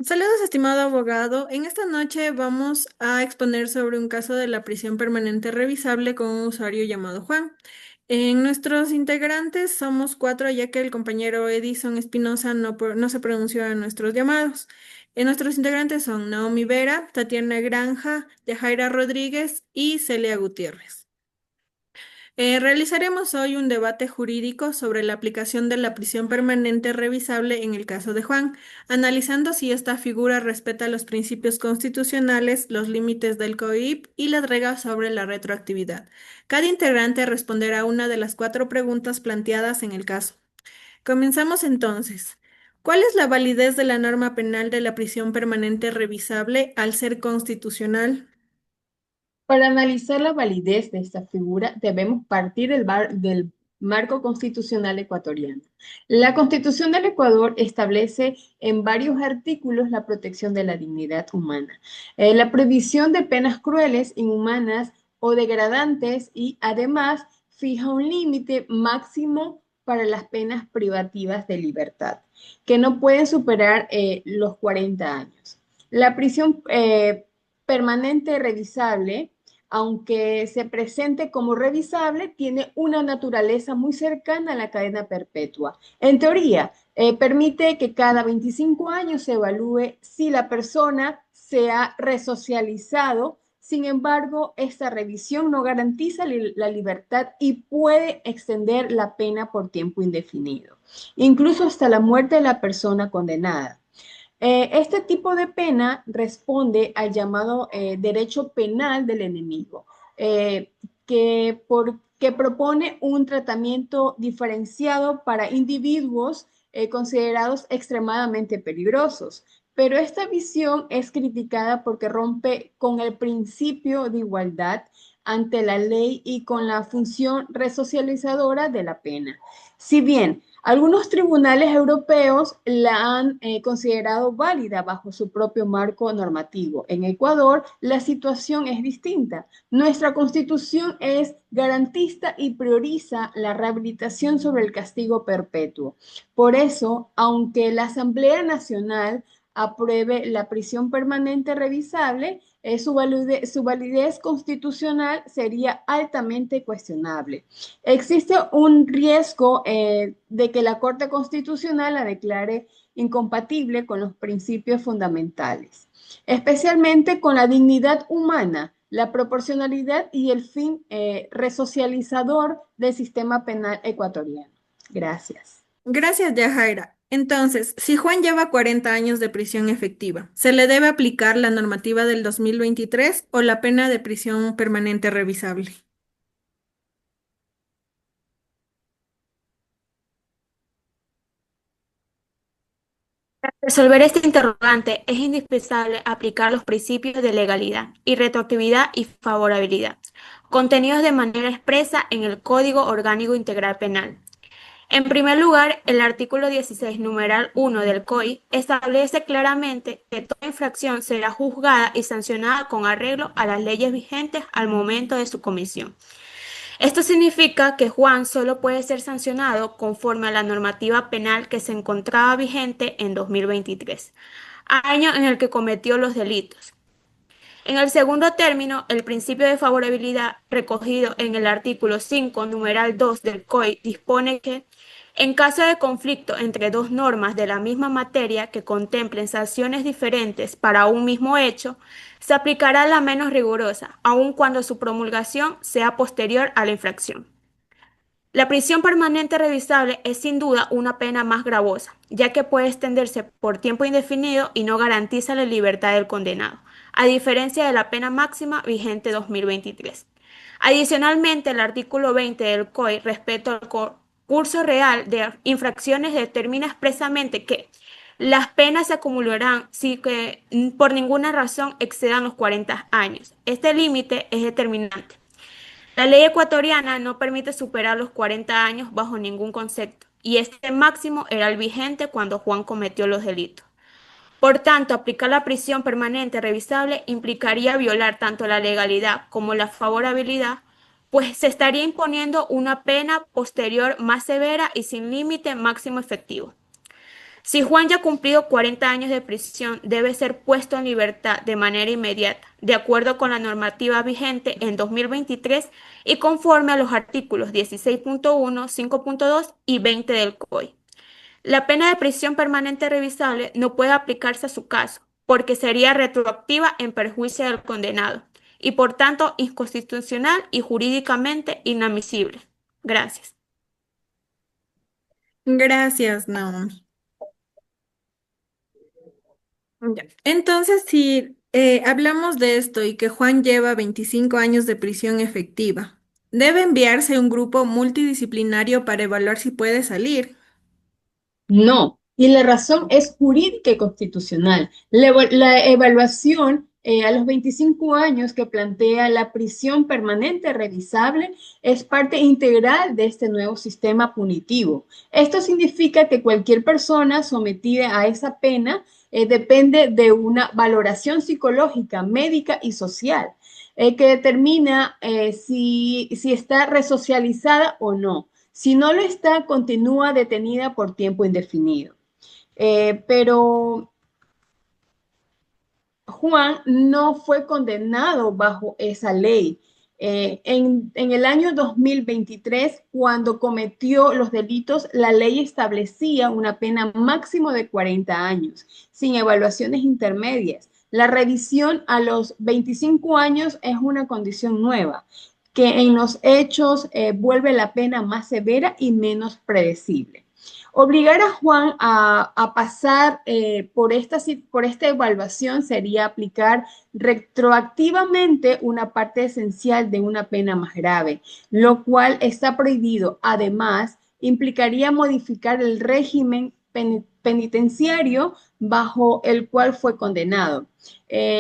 Saludos, estimado abogado. En esta noche vamos a exponer sobre un caso de la prisión permanente revisable con un usuario llamado Juan. En nuestros integrantes somos cuatro, ya que el compañero Edison Espinosa no se pronunció en nuestros llamados. Nuestros integrantes son Naomi Vera, Tatiana Granja, Yajaira Rodríguez y Celia Gutiérrez. Realizaremos hoy un debate jurídico sobre la aplicación de la prisión permanente revisable en el caso de Juan, analizando si esta figura respeta los principios constitucionales, los límites del COIP y las reglas sobre la retroactividad. Cada integrante responderá una de las cuatro preguntas planteadas en el caso. Comenzamos entonces. ¿Cuál es la validez de la norma penal de la prisión permanente revisable al ser constitucional? Para analizar la validez de esta figura, debemos partir del marco constitucional ecuatoriano. La Constitución del Ecuador establece en varios artículos la protección de la dignidad humana, la prohibición de penas crueles, inhumanas o degradantes y además fija un límite máximo para las penas privativas de libertad, que no pueden superar los 40 años. La prisión permanente revisable, aunque se presente como revisable, tiene una naturaleza muy cercana a la cadena perpetua. En teoría, permite que cada 25 años se evalúe si la persona se ha resocializado. Sin embargo, esta revisión no garantiza la libertad y puede extender la pena por tiempo indefinido, incluso hasta la muerte de la persona condenada. Este tipo de pena responde al llamado derecho penal del enemigo, que propone un tratamiento diferenciado para individuos considerados extremadamente peligrosos. Pero esta visión es criticada porque rompe con el principio de igualdad ante la ley y con la función resocializadora de la pena. Si bien algunos tribunales europeos la han considerado válida bajo su propio marco normativo. En Ecuador, la situación es distinta. Nuestra constitución es garantista y prioriza la rehabilitación sobre el castigo perpetuo. Por eso, aunque la Asamblea Nacional apruebe la prisión permanente revisable, su validez constitucional sería altamente cuestionable. Existe un riesgo de que la Corte Constitucional la declare incompatible con los principios fundamentales, especialmente con la dignidad humana, la proporcionalidad y el fin resocializador del sistema penal ecuatoriano. Gracias. Gracias, Yajaira. Entonces, si Juan lleva 40 años de prisión efectiva, ¿se le debe aplicar la normativa del 2023 o la pena de prisión permanente revisable? Resolver este interrogante es indispensable aplicar los principios de legalidad y retroactividad y favorabilidad, contenidos de manera expresa en el Código Orgánico Integral Penal. En primer lugar, el artículo 16, numeral 1 del COI establece claramente que toda infracción será juzgada y sancionada con arreglo a las leyes vigentes al momento de su comisión. Esto significa que Juan solo puede ser sancionado conforme a la normativa penal que se encontraba vigente en 2023, año en el que cometió los delitos. En el segundo término, el principio de favorabilidad recogido en el artículo 5, numeral 2 del COI dispone que, en caso de conflicto entre dos normas de la misma materia que contemplen sanciones diferentes para un mismo hecho, se aplicará la menos rigurosa, aun cuando su promulgación sea posterior a la infracción. La prisión permanente revisable es sin duda una pena más gravosa, ya que puede extenderse por tiempo indefinido y no garantiza la libertad del condenado, a diferencia de la pena máxima vigente 2023. Adicionalmente, el artículo 20 del COI respecto al curso real de infracciones determina expresamente que las penas se acumularán si que por ninguna razón excedan los 40 años. Este límite es determinante. La ley ecuatoriana no permite superar los 40 años bajo ningún concepto, y este máximo era el vigente cuando Juan cometió los delitos. Por tanto, aplicar la prisión permanente revisable implicaría violar tanto la legalidad como la favorabilidad, pues se estaría imponiendo una pena posterior más severa y sin límite máximo efectivo. Si Juan ya ha cumplido 40 años de prisión, debe ser puesto en libertad de manera inmediata, de acuerdo con la normativa vigente en 2023 y conforme a los artículos 16.1, 5.2 y 20 del COI. La pena de prisión permanente revisable no puede aplicarse a su caso, porque sería retroactiva en perjuicio del condenado y por tanto inconstitucional y jurídicamente inadmisible. Gracias. Gracias, Naomi. Ya. Entonces, si hablamos de esto y que Juan lleva 25 años de prisión efectiva, ¿debe enviarse un grupo multidisciplinario para evaluar si puede salir? No, y la razón es jurídica y constitucional. La evaluación a los 25 años que plantea la prisión permanente revisable es parte integral de este nuevo sistema punitivo. Esto significa que cualquier persona sometida a esa pena depende de una valoración psicológica, médica y social que determina si está resocializada o no. Si no lo está, continúa detenida por tiempo indefinido. Pero Juan no fue condenado bajo esa ley. En el año 2023, cuando cometió los delitos, la ley establecía una pena máximo de 40 años, sin evaluaciones intermedias. La revisión a los 25 años es una condición nueva, que en los hechos vuelve la pena más severa y menos predecible. Obligar a Juan a pasar por esta evaluación sería aplicar retroactivamente una parte esencial de una pena más grave, lo cual está prohibido. Además, implicaría modificar el régimen penitenciario bajo el cual fue condenado,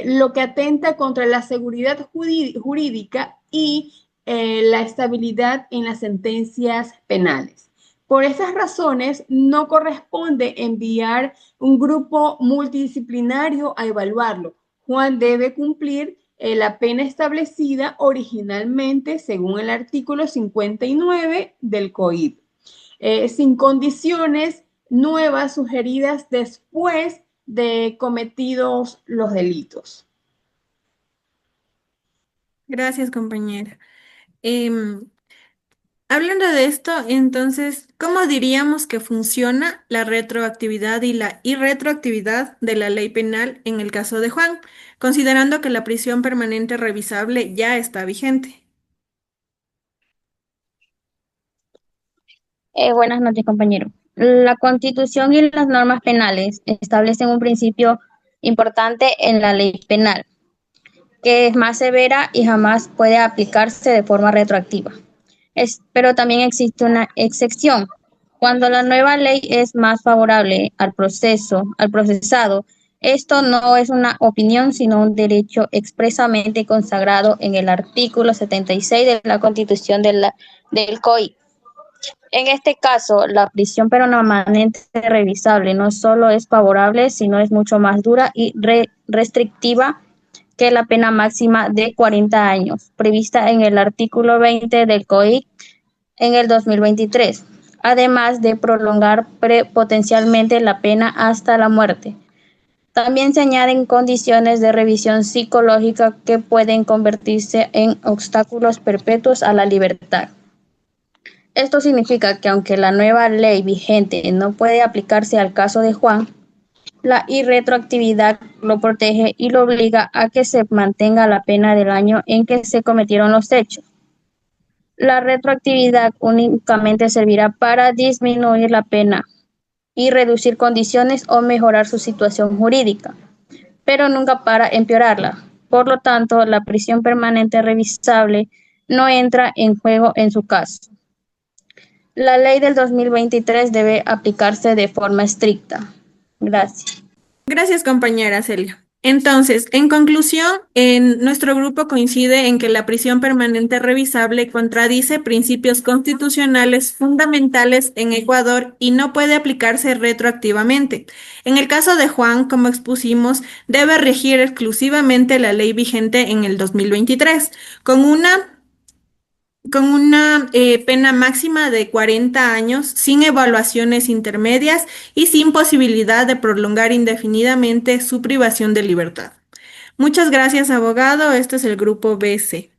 lo que atenta contra la seguridad jurídica y la estabilidad en las sentencias penales. Por esas razones, no corresponde enviar un grupo multidisciplinario a evaluarlo. Juan debe cumplir la pena establecida originalmente según el artículo 59 del COIP, sin condiciones nuevas sugeridas después de cometidos los delitos. Gracias, compañera. Em, Hablando de esto, entonces, ¿cómo diríamos que funciona la retroactividad y la irretroactividad de la ley penal en el caso de Juan, considerando que la prisión permanente revisable ya está vigente? Buenas noches, compañero. La Constitución y las normas penales establecen un principio importante en la ley penal, que es más severa y jamás puede aplicarse de forma retroactiva. Pero también existe una excepción. Cuando la nueva ley es más favorable al procesado, esto no es una opinión, sino un derecho expresamente consagrado en el artículo 76 de la Constitución del COI. En este caso, la prisión permanente revisable no solo es favorable, sino es mucho más dura y restrictiva que la pena máxima de 40 años, prevista en el artículo 20 del COI en el 2023, además de prolongar potencialmente la pena hasta la muerte. También se añaden condiciones de revisión psicológica que pueden convertirse en obstáculos perpetuos a la libertad. Esto significa que aunque la nueva ley vigente no puede aplicarse al caso de Juan, la irretroactividad lo protege y lo obliga a que se mantenga la pena del año en que se cometieron los hechos. La retroactividad únicamente servirá para disminuir la pena y reducir condiciones o mejorar su situación jurídica, pero nunca para empeorarla. Por lo tanto, la prisión permanente revisable no entra en juego en su caso. La ley del 2023 debe aplicarse de forma estricta. Gracias. Gracias, compañera Celia. Entonces, en conclusión, nuestro grupo coincide en que la prisión permanente revisable contradice principios constitucionales fundamentales en Ecuador y no puede aplicarse retroactivamente. En el caso de Juan, como expusimos, debe regir exclusivamente la ley vigente en el 2023, con una pena máxima de 40 años, sin evaluaciones intermedias y sin posibilidad de prolongar indefinidamente su privación de libertad. Muchas gracias, abogado. Este es el grupo BC.